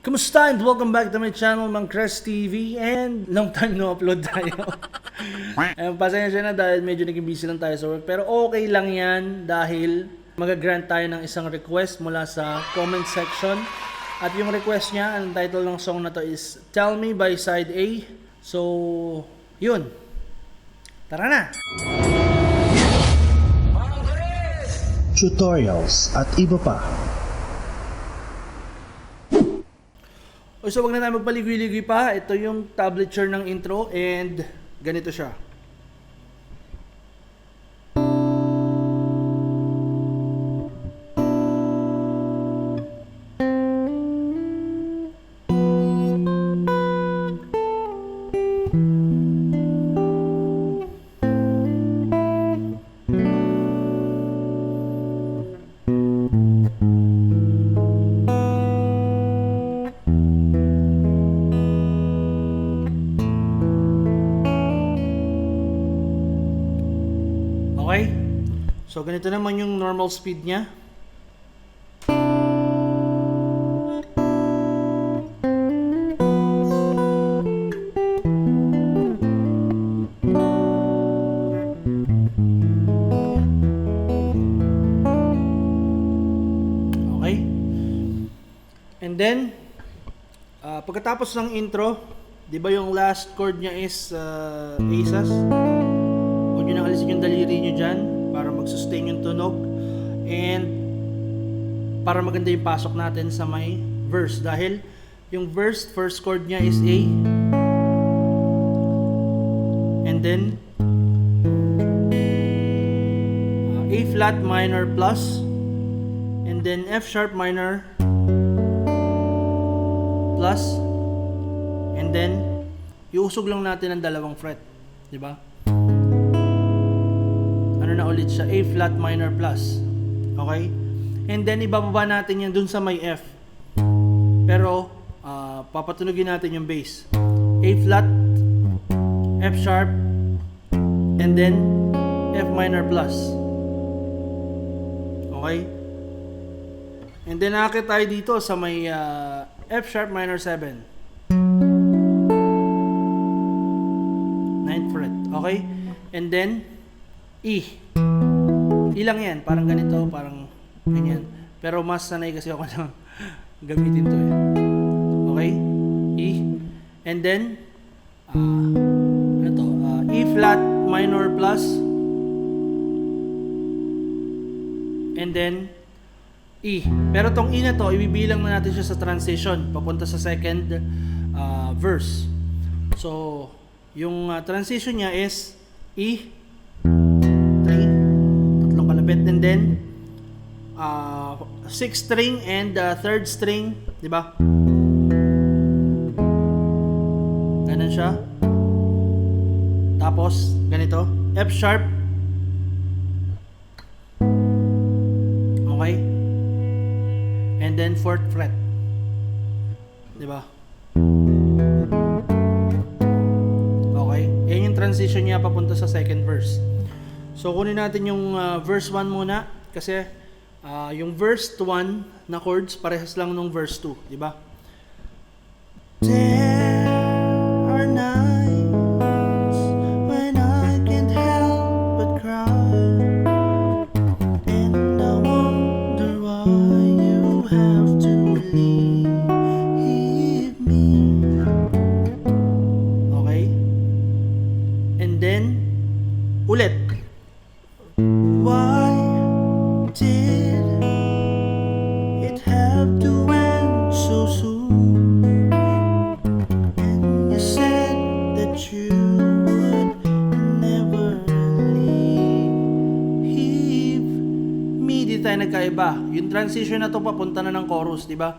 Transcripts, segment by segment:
Kumusta and welcome back to my channel, Mang Kres TV, and long time no upload tayo. Pasensya na dahil medyo naging busy lang tayo sa work, pero okay lang yan dahil mag-grant tayo ng isang request mula sa comment section. At yung request niya, ang title ng song na to is Tell Me by Side A. So, yun. Tara na! Tutorials at iba pa. So wag na tayo magpaligoy-ligoy pa. Ito yung tablature ng intro and ganito siya. Okay? So, ganito naman yung normal speed niya. Okay? And then, pagkatapos ng intro, di ba yung last chord niya is A-sus? Huwag nyo nang alisin yung daliri nyo dyan para mag-sustain yung tunog and para maganda yung pasok natin sa may verse dahil yung verse, first chord niya is A and then A flat minor plus and then F sharp minor plus and then iusog lang natin ang dalawang fret, di ba? Na ulit siya, A flat minor plus. Okay? And then ibababa natin yan dun sa may F. Pero papatunogin natin yung bass. A flat, F sharp, and then F minor plus. Okay? And then aakit tayo dito sa may F sharp minor 7. 9th fret. Okay? And then E. Ilang yan, parang ganito, parang ganyan. Pero mas sanay kasi ako na gamitin to eh. Okay? E. And then, E flat minor plus. And then, E. Pero tong E na to, ibibilang na natin siya sa transition, papunta sa second verse. So, yung transition niya is E, and then 6th string and 3rd string, di ba? Ganun siya. Tapos ganito, F sharp. Okay? And then 4th fret. Di ba? Okay? Yan yung transition niya papunta sa second verse. So, kunin natin yung verse 1 muna kasi yung verse 1 na chords parehas lang nung verse 2, di ba? There are nights when I can't help but cry and I wonder why you have to leave me. Okay? And then ulit. Why did it have to end so soon? And you said that you would never leave me. Di tayo nagkaiba. Yung transition na to papunta na ng chorus, di ba?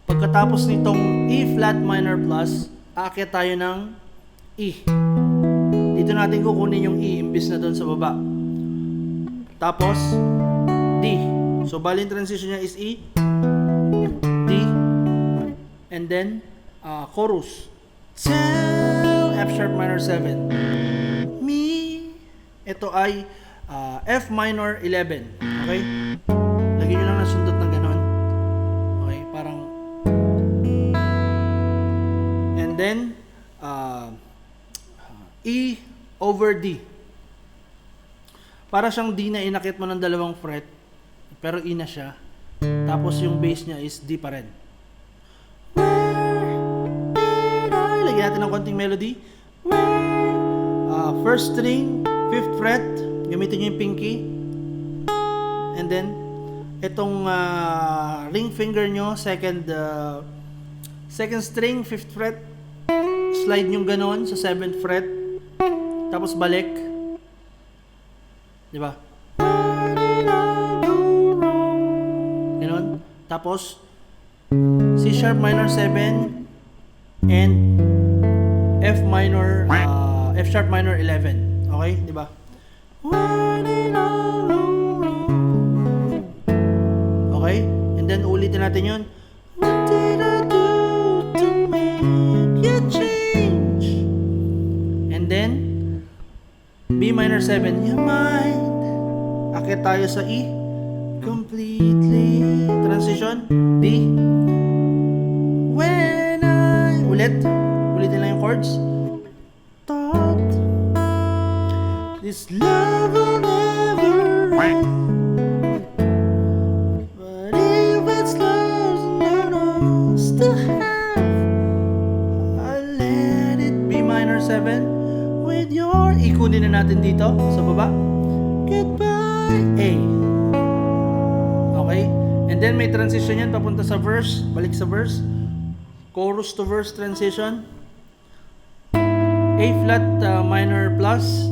Pagkatapos nitong E flat minor plus, aakyat tayo ng E. Dito natin kukunin yung E imbis na doon sa baba. Tapos, D. So, bali yung transition niya is E, D, and then, chorus. Tell F sharp minor 7. Me. Ito ay F minor 11. Okay? Lagyan nyo lang ng sundot ng ganon. Okay? Parang And then, E over D. Para siyang D na inakit mo ng dalawang fret, pero E na siya. Tapos yung bass niya is D pa rin. Lagyan natin ng konting melody. First string, 5th fret, gamitin nyo yung pinky. And then, itong ring finger nyo, second string, 5th fret, slide nyo ganon sa 7th fret, tapos balik. Diba? Ganon. Tapos, C sharp minor 7 and F sharp minor 11. Okay? Diba? Okay? And then, ulitin natin yun. What did I do to make you change? And then, B minor 7, your mind. Akit tayo sa E. Completely. Transition. D. When I... Ulitin lang yung chords. Thought this love will never end. But if it's lost and I still have, I'll let it be. Minor 7 with your... Ikunin na natin dito sa baba. Goodbye A. Okay? And then may transition yan papunta sa verse. Balik sa verse. Chorus to verse transition. A flat minor plus,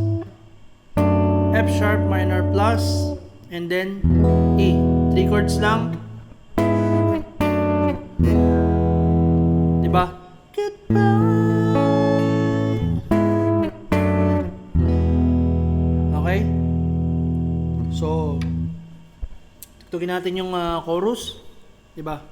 F sharp minor plus, and then E. 3 chords lang. Diba? Goodbye. Okay? So, tugtugin natin yung chorus. Diba?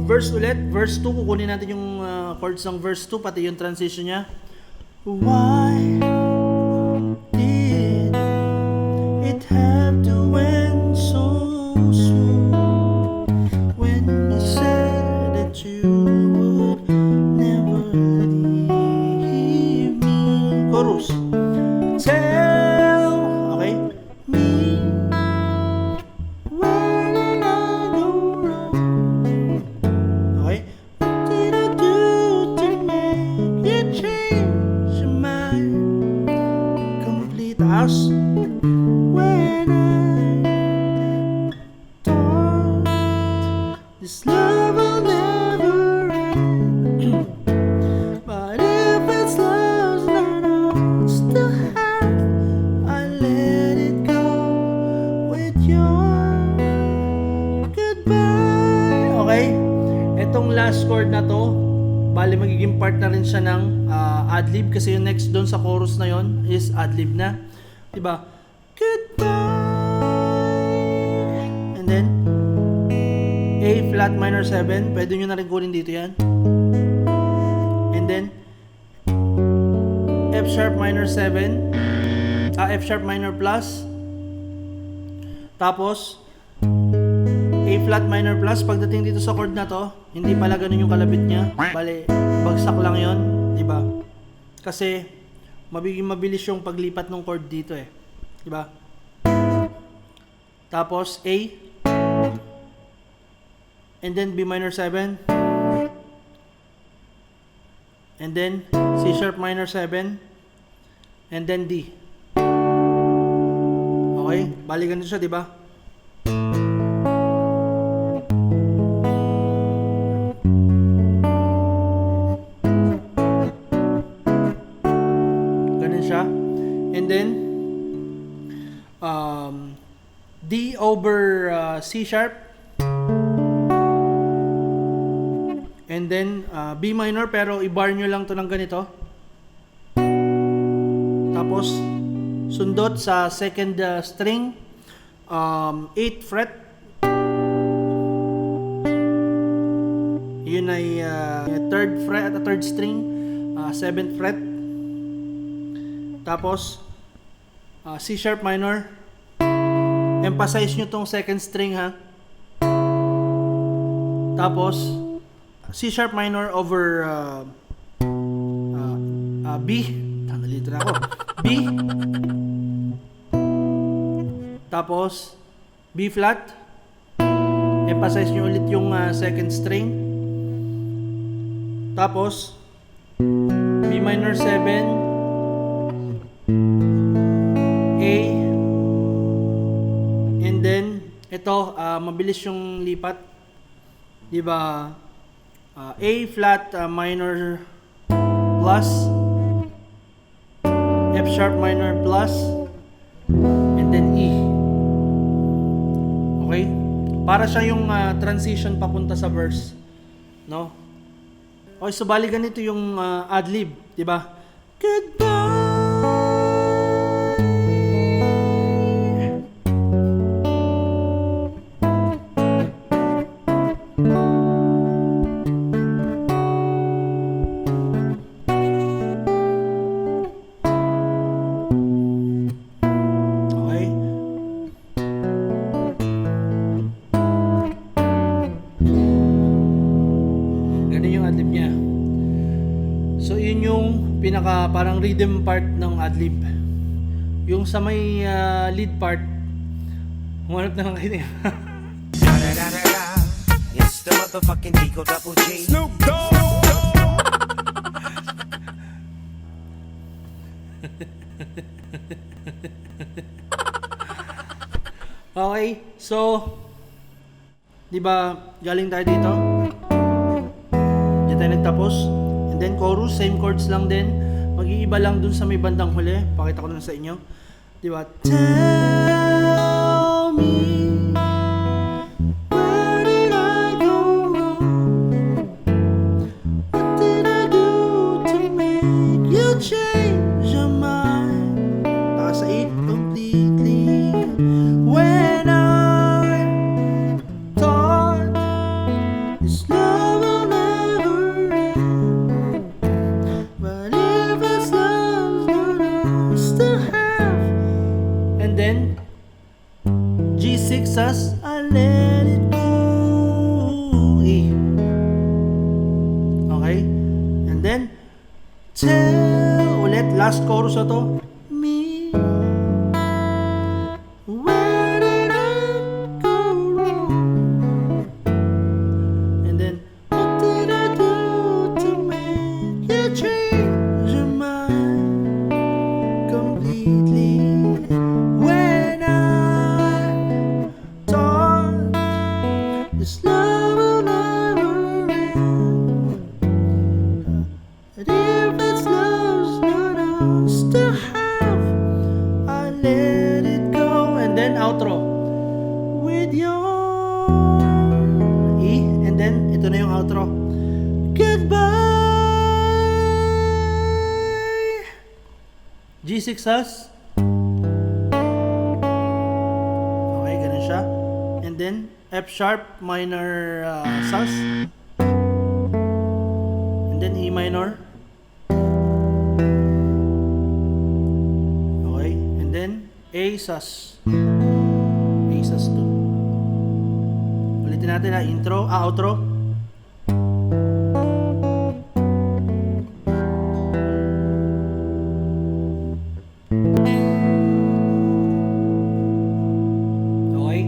Verse ulit, verse 2, kukunin natin yung chords ng verse 2, pati yung transition niya. Why did it have to end so soon when you said that you would never leave me? Chorus. Tell, okay, me where did I go wrong? Okay? What did I do to make you change your mind? Complete us when I thought this love will never end. But if it's lost, then I'll still have. I let it go with your goodbye. Okay? Etong last chord na to, bali magiging part na rin siya ng adlib kasi yung next doon sa chorus na yon is adlib na. Diba? Goodbye. And then, A flat minor 7. Pwede nyo na rin kunin dito yan. And then, F sharp minor 7. F sharp minor plus. Tapos, A flat minor plus. Pagdating dito sa chord na to, hindi pala ganun yung kalabit niya. Bale, bagsak lang yon, diba? Kasi, mabilis yung paglipat ng chord dito eh. Diba? Tapos, A. And then, B minor 7. And then, C sharp minor 7. And then, D. Okay? Bali ganito siya, diba? over C sharp. And then B minor, pero i-bar nyo lang to ng ganito. Tapos sundot sa second string, 8th fret. Yun ay third string, 7th fret. Tapos C sharp minor. Emphasize nyo tong second string, ha. Tapos C sharp minor over B. Nalito na ako. B. Tapos B flat. Emphasize nyo ulit yung second string. Tapos B minor 7, A, and then ito mabilis yung lipat, di ba? A flat minor plus, F sharp minor plus, and then E. Okay? Para siya yung transition papunta sa verse, no? Okay, so bali ganito yung ad-lib, di ba? Goodbye. So yun yung pinaka parang rhythm part ng adlib. Yung sa may lead part, humanap na lang kayo. It's the motherfucking Digo Double G. Snoop Dogg. Okay, so di ba galing tayo dito? Diyan tayo nagtapos. And then chorus, same chords lang din. Mag-iiba lang dun sa may bandang huli. Pakita ko na sa inyo. Di ba? Tell me, where did I go wrong? What did I do to make you change your mind? Taka sa 8 completely. When I thought this love will never end, but if it's love's not ours to have. And then G6 as I let it go. E. Okay? And then tell ulit, last chorus na to. Me, where did I go wrong? And then what did I do to make you change your mind completely? When I thought this love will never end, but if it's love's not ours to have, I let it go. And then outro with your E, and then ito na yung outro. Goodbye. G6 sus. Okay, ganun siya. And then F sharp minor sus. And then E minor. Okay, and then A sus. A sus 2. Ulitin natin na intro, outro. Okay.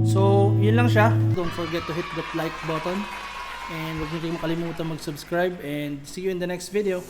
So, yun lang siya. Don't forget to hit that like button. And huwag niyo kayong makalimutan mag-subscribe. And see you in the next video.